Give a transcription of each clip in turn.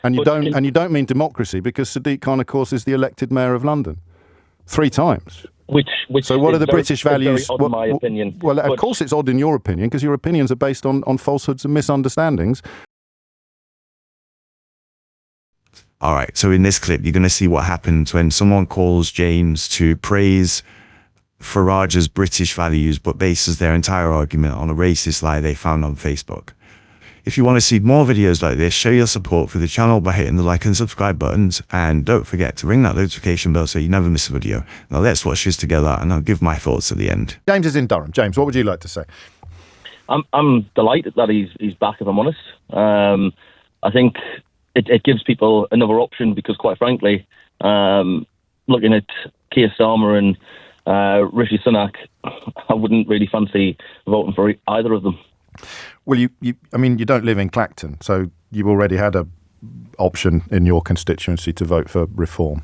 And you don't mean democracy, because Sadiq Khan, of course, is the elected mayor of London 3 times. Which so what are the British values? Very odd in my opinion. Well, of course it's odd in your opinion, because your opinions are based on falsehoods and misunderstandings. All right, so in this clip, you're going to see what happens when someone calls James to praise Farage's British values, but bases their entire argument on a racist lie they found on Facebook. If you want to see more videos like this, show your support for the channel by hitting the like and subscribe buttons, and don't forget to ring that notification bell so you never miss a video. Now let's watch this together, and I'll give my thoughts at the end. James is in Durham. James, what would you like to say? I'm delighted that he's back, if I'm honest. I think it gives people another option, because quite frankly, looking at Keir Starmer and Rishi Sunak, I wouldn't really fancy voting for either of them. Well, I mean, you don't live in Clacton, so you already had a option in your constituency to vote for reform.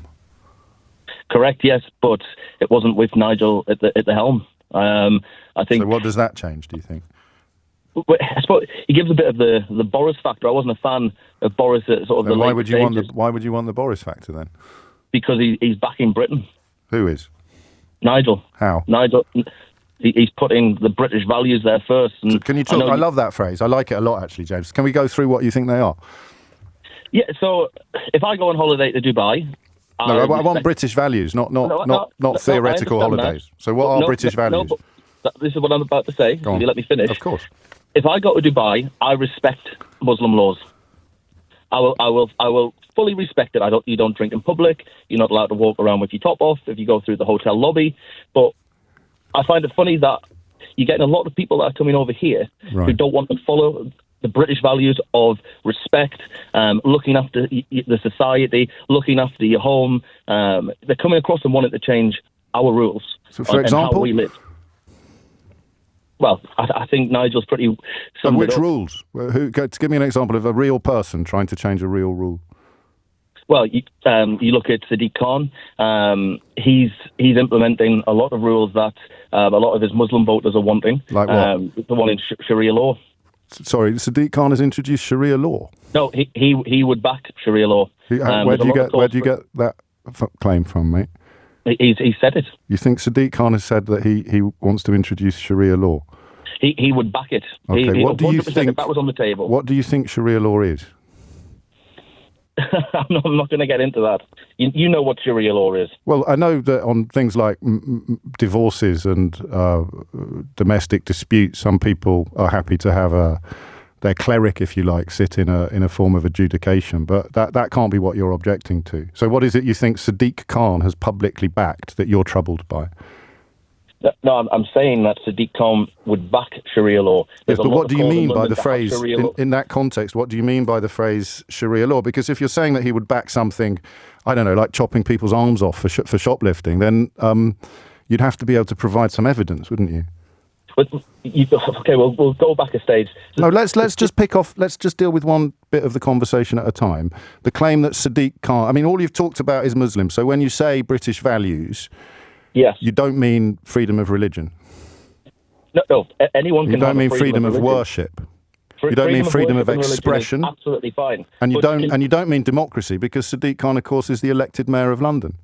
Correct, yes, but it wasn't with Nigel at the helm. I think. So what does that change, do you think? I suppose he gives a bit of the Boris factor. I wasn't a fan of Boris at sort of the why would you want the Boris factor then? Because he's backing Britain. Who is? Nigel. How? Nigel. He's putting the British values there first. And so can you talk? I love that phrase. I like it a lot, actually, James. Can we go through what you think they are? Yeah. So if I go on holiday to Dubai, I want British values, not theoretical holidays. That. So what are British values? This is what I'm about to say. If you let me finish. Of course. If I go to Dubai, I respect Muslim laws. I will fully respect it. You don't drink in public. You're not allowed to walk around with your top off if you go through the hotel lobby. But I find it funny that you're getting a lot of people that are coming over here who don't want to follow the British values of respect, looking after the society, looking after your home. They're coming across and wanting to change our rules. So, for example, how we live. Well, I think Nigel's pretty. And which rules? Give me an example of a real person trying to change a real rule. Well, you look at Sadiq Khan. He's implementing a lot of rules that a lot of his Muslim voters are wanting. Like what? The one in Sharia law. Sorry, Sadiq Khan has introduced Sharia law. No, he would back Sharia law. Where do you get that claim from, mate? He said it. You think Sadiq Khan has said that he wants to introduce Sharia law? He would back it. Okay, what do you think? If that was on the table. What do you think Sharia law is? I'm not going to get into that. You know what Sharia law is. Well, I know that on things like divorces and domestic disputes, some people are happy to have their cleric, if you like, sit in a form of adjudication, but that can't be what you're objecting to. So what is it you think Sadiq Khan has publicly backed that you're troubled by? No, I'm saying that Sadiq Khan would back Sharia law. Yes, but what do you mean by the phrase, in that context, what do you mean by the phrase Sharia law? Because if you're saying that he would back something, I don't know, like chopping people's arms off for shoplifting, then you'd have to be able to provide some evidence, wouldn't you? Okay, well, we'll go back a stage. No, let's just deal with one bit of the conversation at a time. The claim that Sadiq Khan, I mean, all you've talked about is Muslims. So when you say British values, yes, you don't mean freedom of religion. No, anyone can. You don't mean freedom of worship. You don't mean freedom of expression. Absolutely fine. And you don't mean democracy, because Sadiq Khan, of course, is the elected mayor of London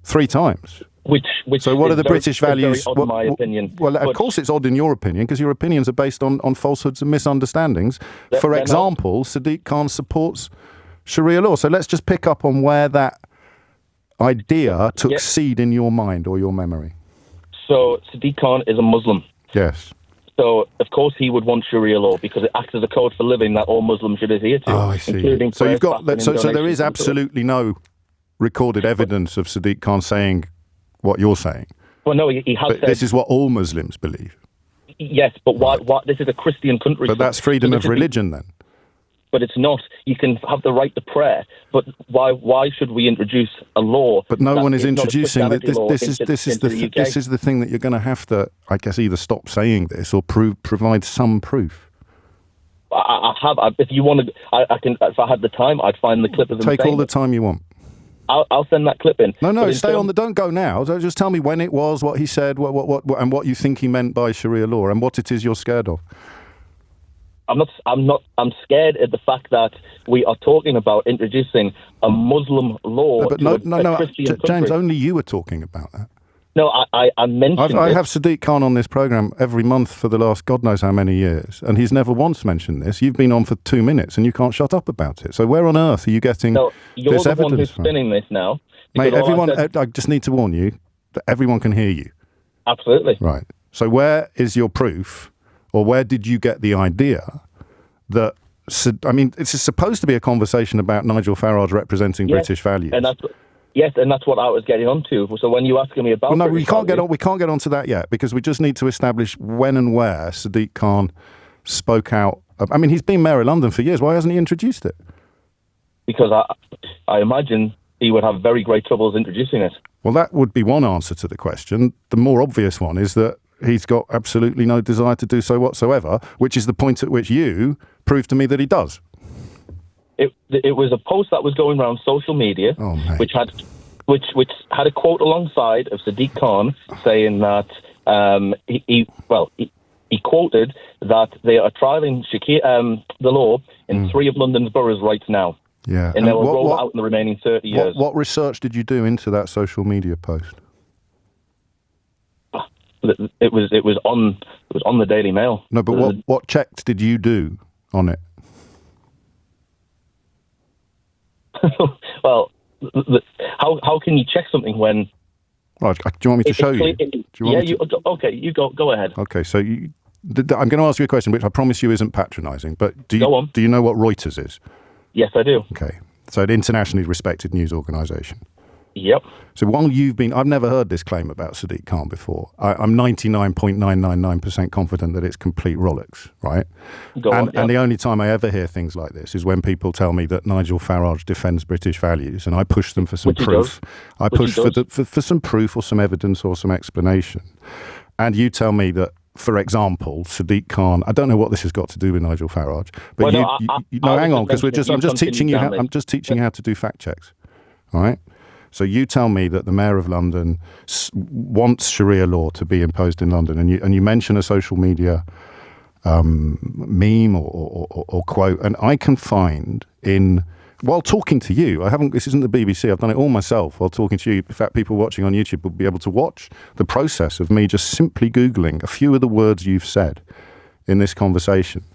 3 times. Which so what are the British values? Very odd in my opinion. Well, of course it's odd in your opinion, because your opinions are based on falsehoods and misunderstandings. For example, Sadiq Khan supports Sharia law. So let's just pick up on where that idea took seed in your mind or your memory. So Sadiq Khan is a Muslim. Yes. So, of course, he would want Sharia law because it acts as a code for living that all Muslims should adhere to. Oh, I see. So you've got so there is absolutely no recorded evidence of Sadiq Khan saying what you're saying. Well, no, he has said... This is what all Muslims believe. Yes, but why? This is a Christian country. But that's freedom of religion, then. But it's not. You can have the right to prayer, but why should we introduce a law? But no one is introducing that. This is the thing that you're going to have to, I guess, either stop saying this or provide some proof. I have. If you want to, I can. If I had the time, I'd find the clip of them. Take all the time you want. I'll send that clip in. No, stay on the. Don't go now. Just tell me when it was, what he said, what, and what you think he meant by Sharia law, and what it is you're scared of. I'm scared at the fact that we are talking about introducing a Muslim law to a Christian country. James, only you were talking about that. No, I mentioned I have Sadiq Khan on this programme every month for the last God knows how many years, and he's never once mentioned this. You've been on for 2 minutes and you can't shut up about it. So where on earth are you getting you're this the evidence one who's from? spinning this now. Mate, I just need to warn you that everyone can hear you. Absolutely. Right. So where is your proof, or where did you get the idea that, I mean, it's supposed to be a conversation about Nigel Farage representing British values. And that's what I was getting onto. So when you asking me about, well, no, we can't get onto that yet, because we just need to establish when and where Sadiq Khan spoke out. I mean, he's been mayor of London for years. Why hasn't he introduced it? Because I imagine he would have very great troubles introducing it. Well, that would be one answer to the question. The more obvious one is that he's got absolutely no desire to do so whatsoever, which is the point at which you proved to me that he does. It was a post that was going around social media, which had a quote alongside of Sadiq Khan saying that he quoted that they are trialling the law in 3 of London's boroughs right now. Yeah, and they will roll it out in the remaining 30 years. What research did you do into that social media post? It was on the Daily Mail. No, but what checks did you do on it? Well, how can you check something when? Right, do you want me to show you? Okay, you go ahead. Okay, so I'm going to ask you a question, which I promise you isn't patronising. But do you know what Reuters is? Yes, I do. Okay, so an internationally respected news organisation. Yep. So while I've never heard this claim about Sadiq Khan before. I'm 99.999% confident that it's complete rollocks, right? And the only time I ever hear things like this is when people tell me that Nigel Farage defends British values, and I push them for some proof. I push for some proof or some evidence or some explanation. And you tell me that, for example, Sadiq Khan. I don't know what this has got to do with Nigel Farage, but hang on, because I'm just teaching you how to do fact checks, all right? So you tell me that the Mayor of London wants Sharia law to be imposed in London, and you mention a social media meme or quote, and I can find while talking to you, this isn't the BBC, I've done it all myself while talking to you. In fact, people watching on YouTube will be able to watch the process of me just simply Googling a few of the words you've said in this conversation.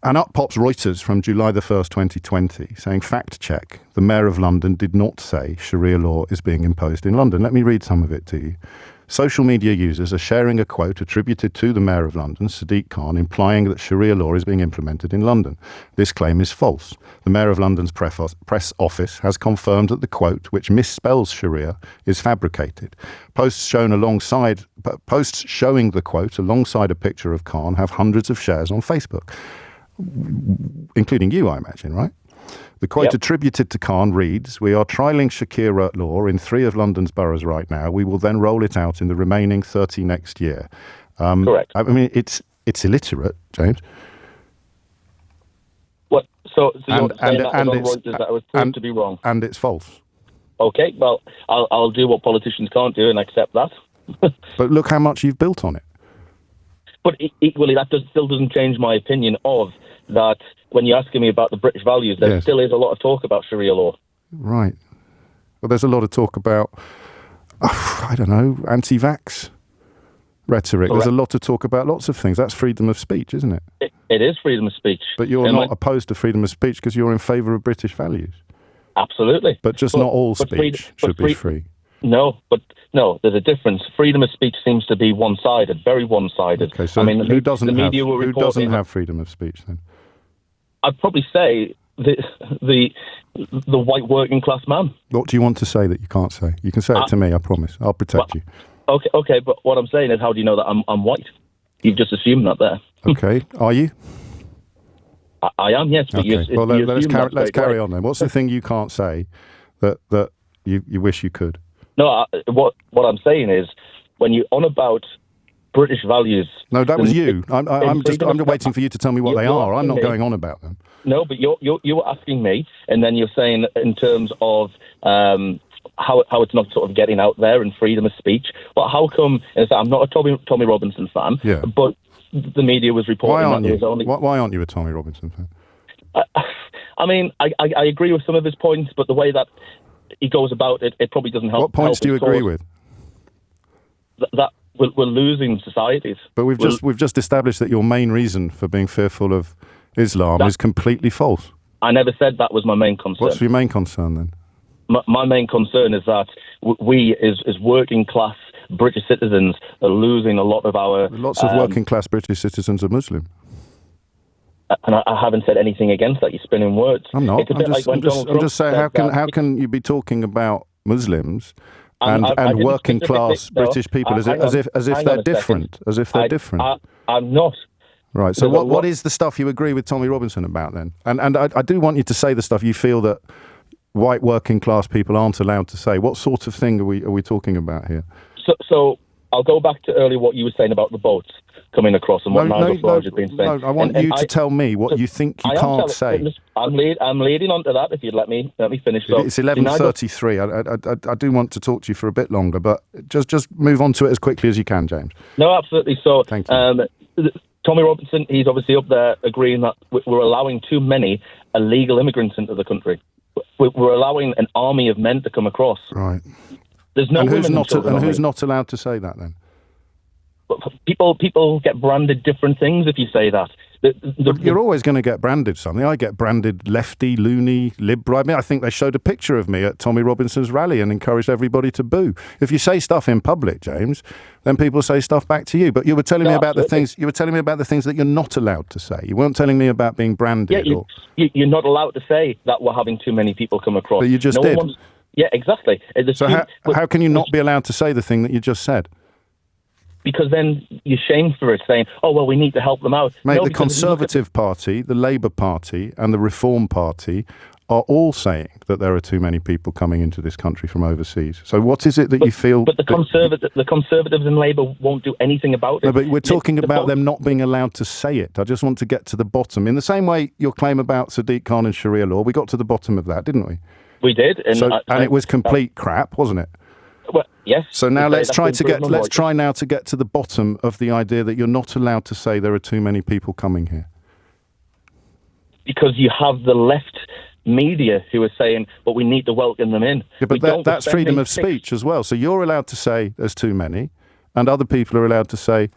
And up pops Reuters from July the 1st, 2020, saying, fact check, the Mayor of London did not say Sharia law is being imposed in London. Let me read some of it to you. Social media users are sharing a quote attributed to the Mayor of London, Sadiq Khan, implying that Sharia law is being implemented in London. This claim is false. The Mayor of London's press office has confirmed that the quote, which misspells Sharia, is fabricated. Posts showing the quote alongside a picture of Khan have hundreds of shares on Facebook, including you, I imagine, right? The quote attributed to Khan reads, "We are trialling Sharia law in 3 of London's boroughs right now. We will then roll it out in the remaining 30 next year." Correct. I mean, it's illiterate, James. What? So you're saying that was proved to be wrong, and it's false. Okay, well, I'll do what politicians can't do and accept that. But look how much you've built on it. But equally, that still doesn't change my opinion of that. When you're asking me about the British values, there still is a lot of talk about Sharia law. Right. Well, there's a lot of talk about, I don't know, anti-vax rhetoric. Correct. There's a lot of talk about lots of things. That's freedom of speech, isn't it? It is freedom of speech. But you're not opposed to freedom of speech because you're in favour of British values. Absolutely. But not all speech should be free. No, there's a difference. Freedom of speech seems to be one-sided, very one-sided. Okay, so who doesn't have freedom of speech then? I'd probably say the white working class man. What do you want to say that you can't say? You can say it to me, I promise. I'll protect you. Okay, but what I'm saying is, how do you know that I'm white? You've just assumed that there. Okay, are you? I am, yes. But okay. Well, let's carry on then. What's the thing you can't say that you wish you could? No, what I'm saying is, when you're on about British values. No, that was you. I'm just waiting for you to tell me what they are. I'm not going on about them. No, but you were asking me, and then you're saying in terms of how it's not sort of getting out there and freedom of speech. Well, how come? I'm not a Tommy Robinson fan, but the media was reporting that there was only... Why aren't you a Tommy Robinson fan? I mean, I agree with some of his points, but the way that he goes about it, it probably doesn't help. What points do you agree with? That we're losing societies. But we've just established that your main reason for being fearful of Islam is completely false. I never said that was my main concern. What's your main concern then? My main concern is that we, as working class British citizens, are losing a lot of our... Lots of working class British citizens are Muslim. And I haven't said anything against that. You're spinning words. I'm not. I'm just saying, how can you be talking about Muslims and working class British people as if they're different? As if they're different. I'm not. Right. So what is the stuff you agree with Tommy Robinson about then? And I do want you to say the stuff you feel that white working class people aren't allowed to say. What sort of thing are we talking about here? So I'll go back to earlier what you were saying about the boats coming across and what Nigel Farage has been saying. No, I want you to tell me what you think you can't say. I'm leading on to that. If you'd let me finish. So, it's 11:33. I do want to talk to you for a bit longer, but just move on to it as quickly as you can, James. No, absolutely. So, thank you. Tommy Robinson, he's obviously up there agreeing that we're allowing too many illegal immigrants into the country. We're allowing an army of men to come across. Right. There's no who's not allowed to say that then? People get branded different things if you say that. You're always going to get branded something. I get branded lefty, loony, liberal. I mean, I think they showed a picture of me at Tommy Robinson's rally and encouraged everybody to boo. If you say stuff in public, James, then people say stuff back to you. But you were telling me about the things. You were telling me about the things that you're not allowed to say. You weren't telling me about being branded. Yeah, you're not allowed to say that we're having too many people come across. But you just did. Yeah, exactly. So how can you not be allowed to say the thing that you just said? Because then you're shamed for it, saying, oh, well, we need to help them out. Mate, the Conservative Party, the Labour Party and the Reform Party are all saying that there are too many people coming into this country from overseas. So what is it that you feel... But the Conservatives and Labour won't do anything about it. No, but we're talking about them not being allowed to say it. I just want to get to the bottom. In the same way your claim about Sadiq Khan and Sharia law, we got to the bottom of that, didn't we? We did. And it was complete crap, wasn't it? Well, yes. So now let's try now to get to the bottom of the idea that you're not allowed to say there are too many people coming here. Because you have the left media who are saying, but we need to welcome them in. Yeah, but that's freedom of speech as well. So you're allowed to say there's too many, and other people are allowed to say,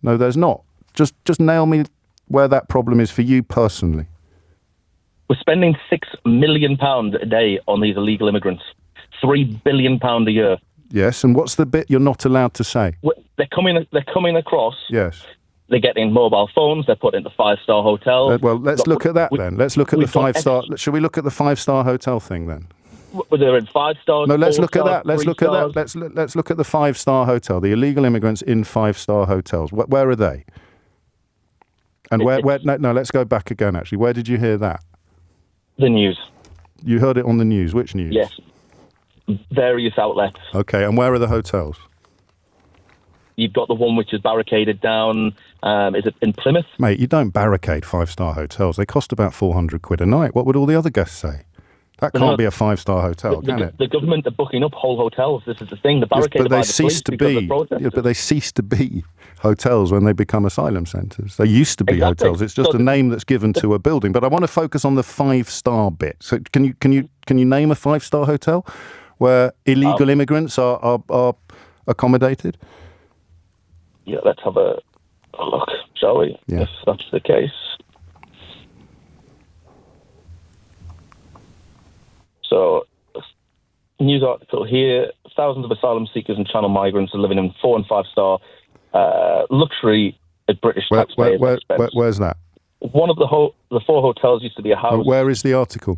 no, there's not. Just nail me where that problem is for you personally. We're spending £6 million a day on these illegal immigrants. £3 billion a year. Yes, and what's the bit you're not allowed to say? They're coming across. Yes. They're getting mobile phones. They're put into 5-star hotels. Well, let's look at that then. Let's look at the 5-star. Shall we look at the 5-star hotel thing then? They're in 5-star. No, let's look at that. Let's look at that. Let's look at the 5-star hotel. The illegal immigrants in 5-star hotels. Where are they? And where? No, let's go back again. Actually, where did you hear that? The news. You heard it on the news. Which news? Yes. Various outlets. Okay, and where are the hotels? You've got the one which is barricaded down. Is it in Plymouth? Mate, you don't barricade 5-star hotels. They cost about £400 a night. What would all the other guests say? That can't be a 5-star hotel, can it? The government are booking up whole hotels. This is the thing. The barricaded by the police because of protesters. But they cease to be hotels when they become asylum centres. They used to be hotels. It's just a name that's given to a building. But I want to focus on the 5-star bit. So can you name a 5-star hotel where illegal immigrants are accommodated? Yeah, let's have a look, shall we? Yeah. If that's the case. So, news article here. Thousands of asylum seekers and channel migrants are living in 4- and 5-star luxury at British taxpayers' expense. Where's that? One of the 4 hotels used to be a house. Where is the article?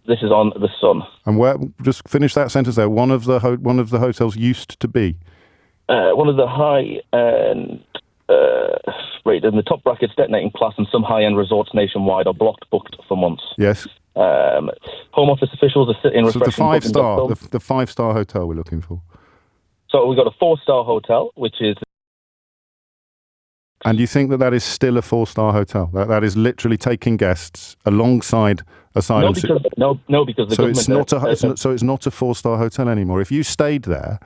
This is on The Sun. And where? Just finish that sentence there. One of the hotels used to be. One of the high-end, in the top brackets, detonating class, and some high-end resorts nationwide are booked for months. Yes. Home office officials are sitting refreshing. So the 5-star hotel we're looking for. So we've got a 4-star hotel, which is... And you think that is still a 4-star hotel? That is literally taking guests alongside asylum seekers? No, because the government... So it's not a 4-star hotel anymore. If you stayed there,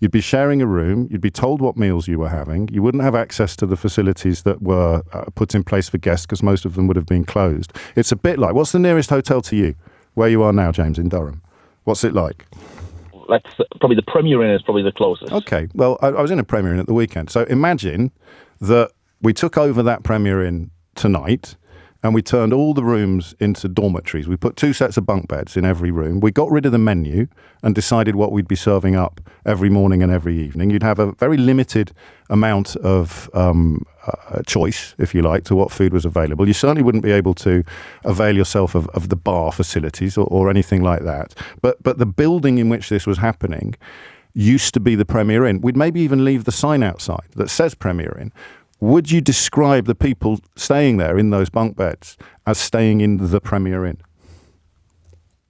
You'd be sharing a room. You'd be told what meals you were having. You wouldn't have access to the facilities that were put in place for guests because most of them would have been closed. It's a bit like, what's the nearest hotel to you? Where you are now, James, in Durham. What's it like? That's probably the Premier Inn is probably the closest. Okay. Well, I was in a Premier Inn at the weekend. So imagine that we took over that Premier Inn tonight and we turned all the rooms into dormitories. We put 2 sets of bunk beds in every room. We got rid of the menu and decided what we'd be serving up every morning and every evening. You'd have a very limited amount of choice, if you like, to what food was available. You certainly wouldn't be able to avail yourself of the bar facilities or anything like that. But the building in which this was happening used to be the Premier Inn. We'd maybe even leave the sign outside that says Premier Inn. Would you describe the people staying there in those bunk beds as staying in the Premier Inn?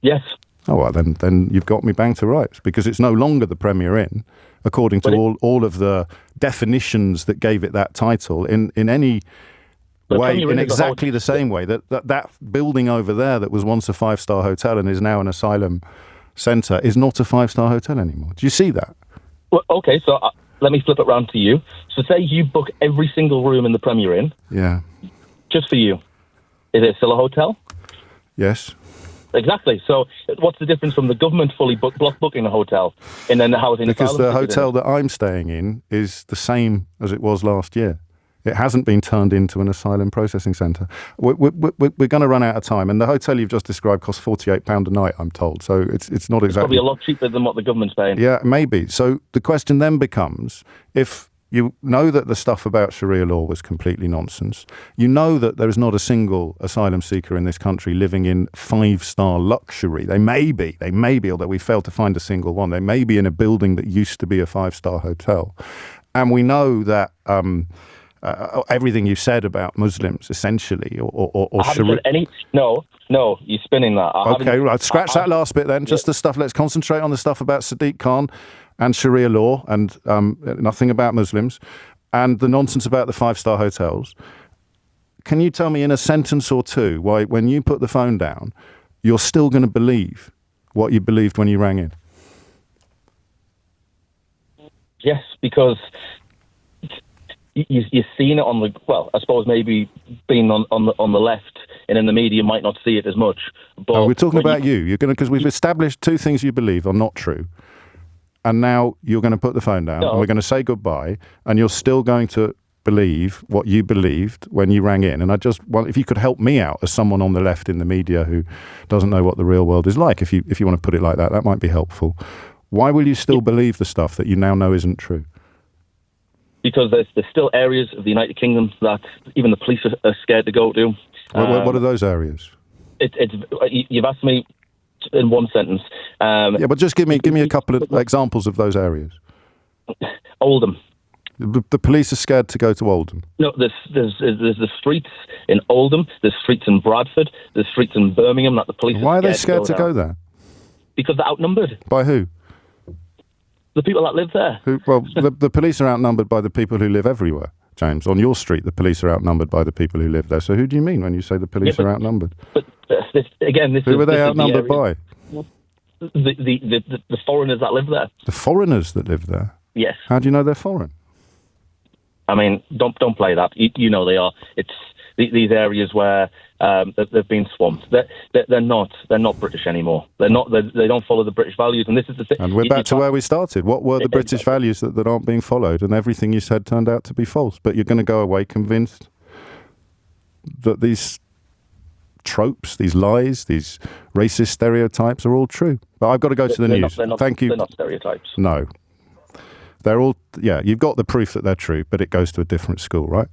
Yes. Oh, well, then you've got me bang to rights, because it's no longer the Premier Inn, according to all of the definitions that gave it that title, in any way, in exactly the same way that building over there that was once a 5-star hotel and is now an asylum centre is not a 5-star hotel anymore. Do you see that? Well, okay, so let me flip it round to you. So say you book every single room in the Premier Inn. Yeah. Just for you. Is it still a hotel? Yes. Exactly. So what's the difference from the government fully block booking a hotel and then the housing? Because the hotel that I'm staying in is the same as it was last year. It hasn't been turned into an asylum processing centre. We're going to run out of time, and the hotel you've just described costs £48 a night, I'm told. So it's not exactly... It's probably a lot cheaper than what the government's paying. Yeah, maybe. So the question then becomes, if you know that the stuff about Sharia law was completely nonsense, you know that there is not a single asylum seeker in this country living in 5-star luxury. They may be, although we failed to find a single one. They may be in a building that used to be a 5-star hotel. And we know that... everything you said about Muslims, essentially, or I haven't said any. No, you're spinning that. Okay, right. Scratch that last bit then. Just the stuff. Let's concentrate on the stuff about Sadiq Khan and Sharia law, and nothing about Muslims, and the nonsense about the 5-star hotels. Can you tell me in a sentence or two why, when you put the phone down, you're still going to believe what you believed when you rang in? Yes, because you're seeing it on the, well, I suppose maybe being on the left and in the media might not see it as much. But we're talking about you. You're going to, because we've established 2 things you believe are not true, and now you're going to put the phone down, and we're going to say goodbye, and you're still going to believe what you believed when you rang in. And I just want, if you could help me out as someone on the left in the media who doesn't know what the real world is like, if you want to put it like that, that might be helpful. Why will you still believe the stuff that you now know isn't true? Because there's still areas of the United Kingdom that even the police are scared to go to. What are those areas? You've asked me in one sentence. Yeah, but just give me a couple of examples of those areas. Oldham. The police are scared to go to Oldham. No, there's the streets in Oldham. There's streets in Bradford. There's streets in Birmingham that the police. Why are they scared to go there? Because they're outnumbered. By who? The people that live there. The police are outnumbered by the people who live everywhere, James. On your street, the police are outnumbered by the people who live there. So who do you mean when you say the police are outnumbered? But who are they outnumbered by? The foreigners that live there. The foreigners that live there? Yes. How do you know they're foreign? I mean, don't play that. You know they are. It's these areas where they've been swamped. They're not British anymore. They don't follow the British values. And this is the thing. And we're back to where we started. What were the British values that aren't being followed? And everything you said turned out to be false. But you're going to go away convinced that these tropes, these lies, these racist stereotypes are all true. But I've got to go to the news. Thank you. They're not stereotypes. No. They're all, you've got the proof that they're true, but it goes to a different school, right?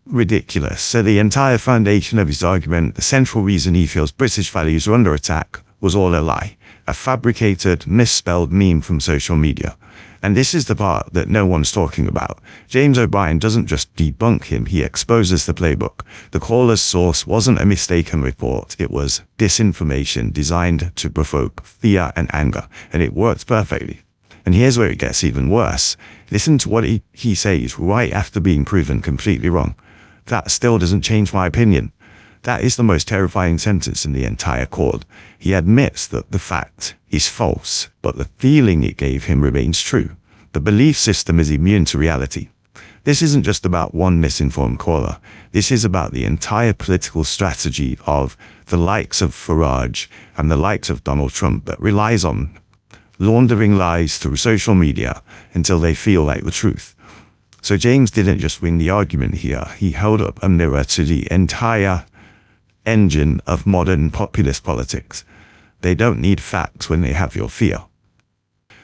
Ridiculous. So the entire foundation of his argument, the central reason he feels British values are under attack, was all a lie. A fabricated, misspelled meme from social media. And this is the part that no one's talking about. James O'Brien doesn't just debunk him, he exposes the playbook. The caller's source wasn't a mistaken report, it was disinformation designed to provoke fear and anger, and it worked perfectly. And here's where it gets even worse. Listen to what he says right after being proven completely wrong. That still doesn't change my opinion. That is the most terrifying sentence in the entire court. He admits that the fact is false, but the feeling it gave him remains true. The belief system is immune to reality. This isn't just about one misinformed caller. This is about the entire political strategy of the likes of Farage and the likes of Donald Trump that relies on laundering lies through social media until they feel like the truth. So James didn't just win the argument here. He held up a mirror to the entire engine of modern populist politics. They don't need facts when they have your fear.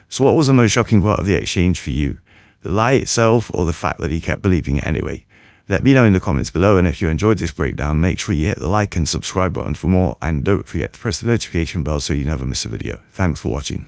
So what was the most shocking part of the exchange for you? The lie itself or the fact that he kept believing it anyway? Let me know in the comments below, and if you enjoyed this breakdown, make sure you hit the like and subscribe button for more, and don't forget to press the notification bell so you never miss a video. Thanks for watching.